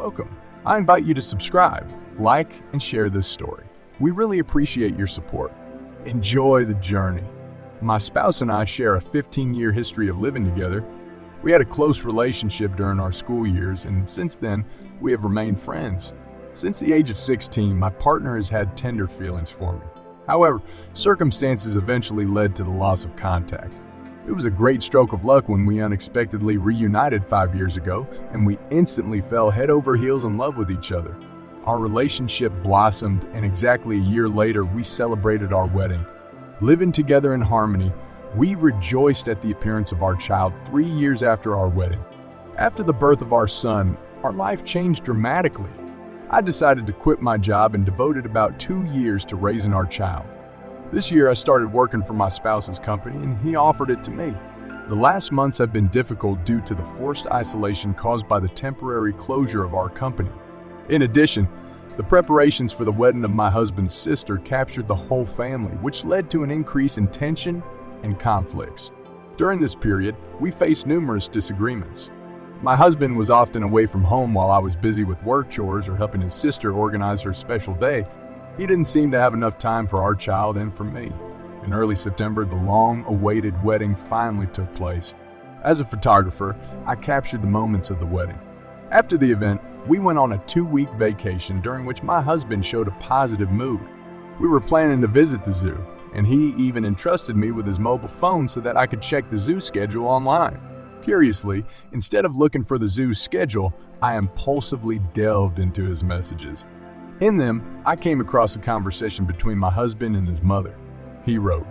welcome. I invite you to subscribe, like, and share this story. We really appreciate your support. Enjoy the journey. My spouse and I share a 15-year history of living together. We had a close relationship during our school years, and since then, we have remained friends. Since the age of 16, my partner has had tender feelings for me. However, circumstances eventually led to the loss of contact. It was a great stroke of luck when we unexpectedly reunited 5 years ago, and we instantly fell head over heels in love with each other. Our relationship blossomed, and exactly a year later, we celebrated our wedding. Living together in harmony, we rejoiced at the appearance of our child 3 years after our wedding. After the birth of our son, our life changed dramatically. I decided to quit my job and devoted about 2 years to raising our child. This year, I started working for my spouse's company, and he offered it to me. The last months have been difficult due to the forced isolation caused by the temporary closure of our company. In addition, the preparations for the wedding of my husband's sister captured the whole family, which led to an increase in tension and conflicts. During this period, we faced numerous disagreements. My husband was often away from home while I was busy with work chores or helping his sister organize her special day. He didn't seem to have enough time for our child and for me. In early September, the long-awaited wedding finally took place. As a photographer, I captured the moments of the wedding. After the event, we went on a 2-week vacation during which my husband showed a positive mood. We were planning to visit the zoo, and he even entrusted me with his mobile phone so that I could check the zoo schedule online. Curiously, instead of looking for the zoo's schedule, I impulsively delved into his messages. In them, I came across a conversation between my husband and his mother. He wrote,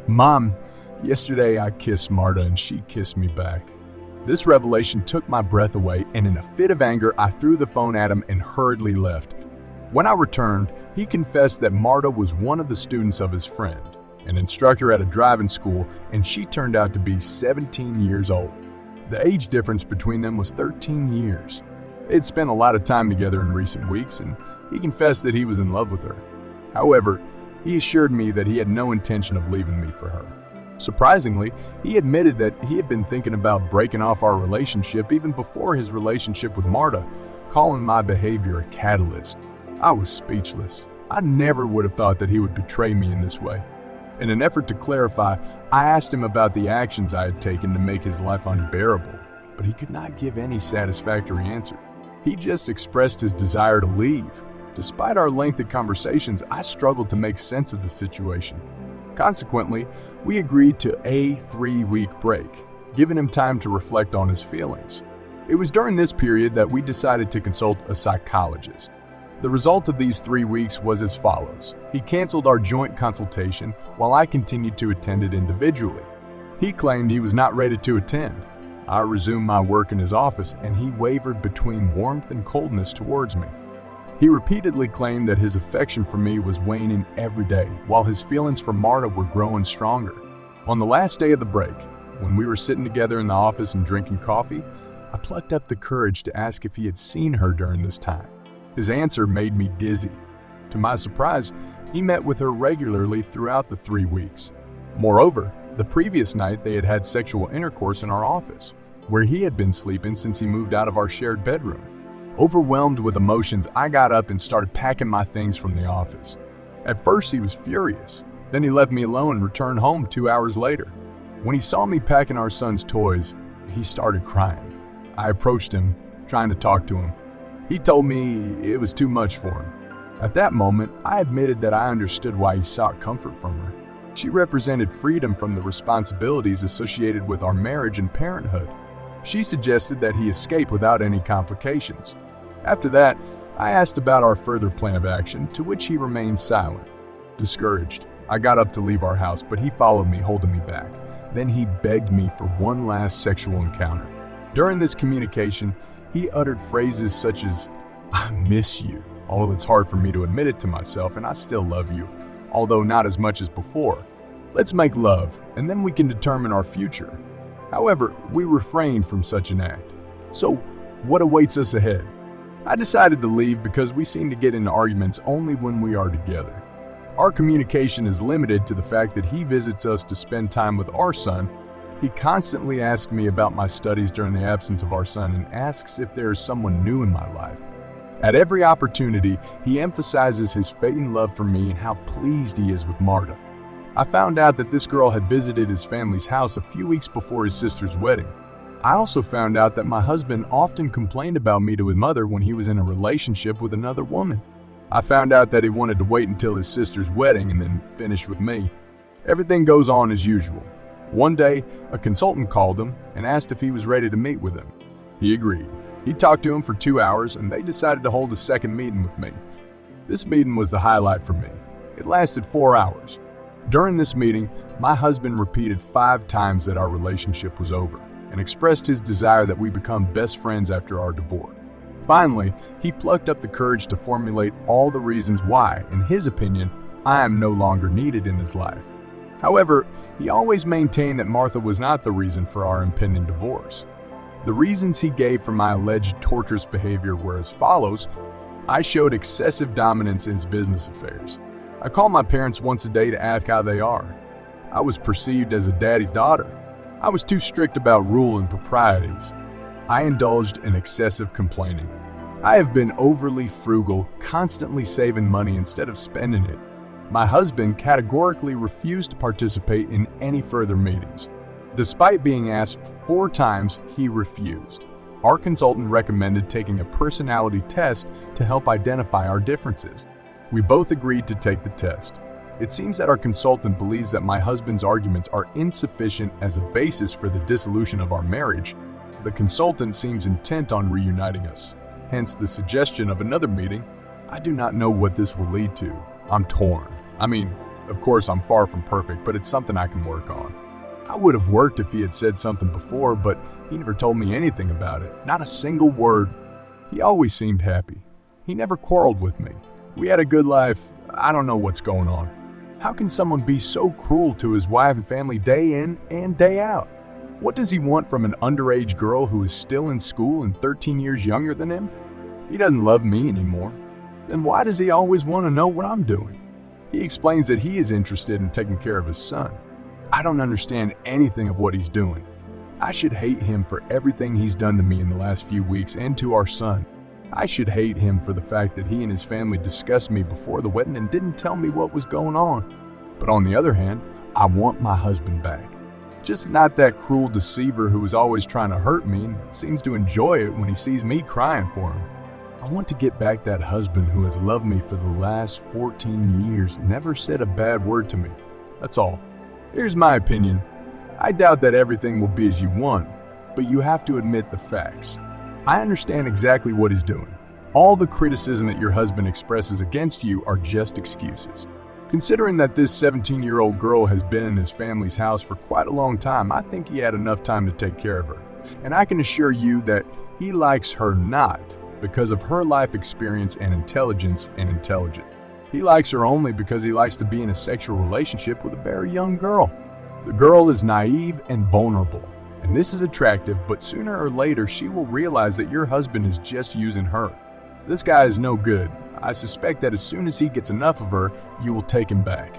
"Mom, yesterday I kissed Marta and she kissed me back." This revelation took my breath away, and in a fit of anger, I threw the phone at him and hurriedly left. When I returned, he confessed that Marta was one of the students of his friend, an instructor at a driving school, and she turned out to be 17 years old. The age difference between them was 13 years. They'd spent a lot of time together in recent weeks, and he confessed that he was in love with her. However, he assured me that he had no intention of leaving me for her. Surprisingly, he admitted that he had been thinking about breaking off our relationship even before his relationship with Marta, calling my behavior a catalyst. I was speechless. I never would have thought that he would betray me in this way. In an effort to clarify, I asked him about the actions I had taken to make his life unbearable, but he could not give any satisfactory answer. He just expressed his desire to leave. Despite our lengthy conversations, I struggled to make sense of the situation. Consequently, we agreed to a 3-week break, giving him time to reflect on his feelings. It was during this period that we decided to consult a psychologist. The result of these 3 weeks was as follows. He canceled our joint consultation while I continued to attend it individually. He claimed he was not ready to attend. I resumed my work in his office, and he wavered between warmth and coldness towards me. He repeatedly claimed that his affection for me was waning every day, while his feelings for Marta were growing stronger. On the last day of the break, when we were sitting together in the office and drinking coffee, I plucked up the courage to ask if he had seen her during this time. His answer made me dizzy. To my surprise, he met with her regularly throughout the 3 weeks. Moreover, the previous night they had had sexual intercourse in our office, where he had been sleeping since he moved out of our shared bedroom. Overwhelmed with emotions, I got up and started packing my things from the office. At first, he was furious. Then he left me alone and returned home 2 hours later. When he saw me packing our son's toys, he started crying. I approached him, trying to talk to him. He told me it was too much for him. At that moment, I admitted that I understood why he sought comfort from her. She represented freedom from the responsibilities associated with our marriage and parenthood. She suggested that he escape without any complications. After that, I asked about our further plan of action, to which he remained silent. Discouraged, I got up to leave our house, but he followed me, holding me back. Then he begged me for one last sexual encounter. During this communication, he uttered phrases such as, "I miss you," although it's hard for me to admit it to myself, and I still love you, although not as much as before. "Let's make love, and then we can determine our future." However, we refrained from such an act. So, what awaits us ahead? I decided to leave because we seem to get into arguments only when we are together. Our communication is limited to the fact that he visits us to spend time with our son. He constantly asks me about my studies during the absence of our son and asks if there is someone new in my life. At every opportunity, he emphasizes his fading love for me and how pleased he is with Marta. I found out that this girl had visited his family's house a few weeks before his sister's wedding. I also found out that my husband often complained about me to his mother when he was in a relationship with another woman. I found out that he wanted to wait until his sister's wedding and then finish with me. Everything goes on as usual. One day, a consultant called him and asked if he was ready to meet with him. He agreed. He talked to him for 2 hours and they decided to hold a second meeting with me. This meeting was the highlight for me. It lasted 4 hours. During this meeting, my husband repeated 5 times that our relationship was over and expressed his desire that we become best friends after our divorce. Finally, he plucked up the courage to formulate all the reasons why, in his opinion, I am no longer needed in his life. However, he always maintained that Martha was not the reason for our impending divorce. The reasons he gave for my alleged torturous behavior were as follows. I showed excessive dominance in his business affairs. I called my parents once a day to ask how they are. I was perceived as a daddy's daughter. I was too strict about rule and proprieties. I indulged in excessive complaining. I have been overly frugal, constantly saving money instead of spending it. My husband categorically refused to participate in any further meetings. Despite being asked 4 times, he refused. Our consultant recommended taking a personality test to help identify our differences. We both agreed to take the test. It seems that our consultant believes that my husband's arguments are insufficient as a basis for the dissolution of our marriage. The consultant seems intent on reuniting us, hence the suggestion of another meeting. I do not know what this will lead to. I'm torn. I mean, of course I'm far from perfect, but it's something I can work on. I would have worked if he had said something before, but he never told me anything about it. Not a single word. He always seemed happy. He never quarreled with me. We had a good life. I don't know what's going on. How can someone be so cruel to his wife and family day in and day out? What does he want from an underage girl who is still in school and 13 years younger than him? He doesn't love me anymore. Then why does he always want to know what I'm doing? He explains that he is interested in taking care of his son. I don't understand anything of what he's doing. I should hate him for everything he's done to me in the last few weeks and to our son. I should hate him for the fact that he and his family discussed me before the wedding and didn't tell me what was going on. But on the other hand, I want my husband back. Just not that cruel deceiver who is always trying to hurt me and seems to enjoy it when he sees me crying for him. I want to get back that husband who has loved me for the last 14 years, never said a bad word to me. That's all. Here's my opinion. I doubt that everything will be as you want, but you have to admit the facts. I understand exactly what he's doing. All the criticism that your husband expresses against you are just excuses. Considering that this 17-year-old girl has been in his family's house for quite a long time, I think he had enough time to take care of her. And I can assure you that he likes her not because of her life experience and intelligence and intelligence. He likes her only because he likes to be in a sexual relationship with a very young girl. The girl is naive and vulnerable, and this is attractive, but sooner or later she will realize that your husband is just using her. This guy is no good. I suspect that as soon as he gets enough of her, you will take him back.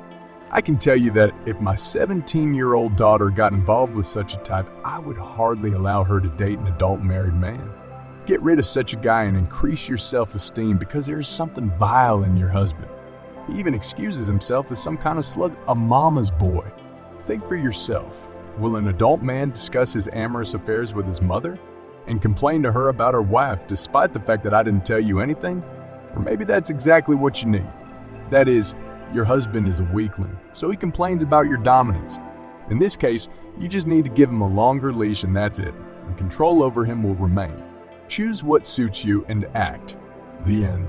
I can tell you that if my 17-year-old daughter got involved with such a type, I would hardly allow her to date an adult married man. Get rid of such a guy and increase your self-esteem because there is something vile in your husband. He even excuses himself as some kind of slug, a mama's boy. Think for yourself. Will an adult man discuss his amorous affairs with his mother and complain to her about her wife despite the fact that I didn't tell you anything? Or maybe that's exactly what you need. That is, your husband is a weakling, so he complains about your dominance. In this case, you just need to give him a longer leash and that's it, and control over him will remain. Choose what suits you and act. The end.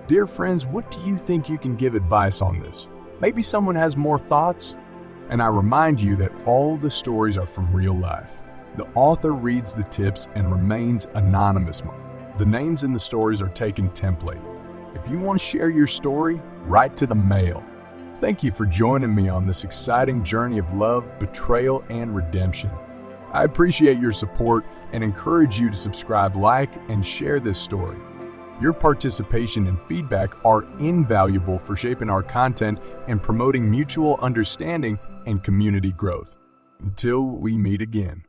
Dear friends, what do you think you can give advice on this? Maybe someone has more thoughts? And I remind you that all the stories are from real life. The author reads the tips and remains anonymous. The names in the stories are taken template. If you want to share your story, write to the mail. Thank you for joining me on this exciting journey of love, betrayal, and redemption. I appreciate your support and encourage you to subscribe, like, and share this story. Your participation and feedback are invaluable for shaping our content and promoting mutual understanding and community growth. Until we meet again.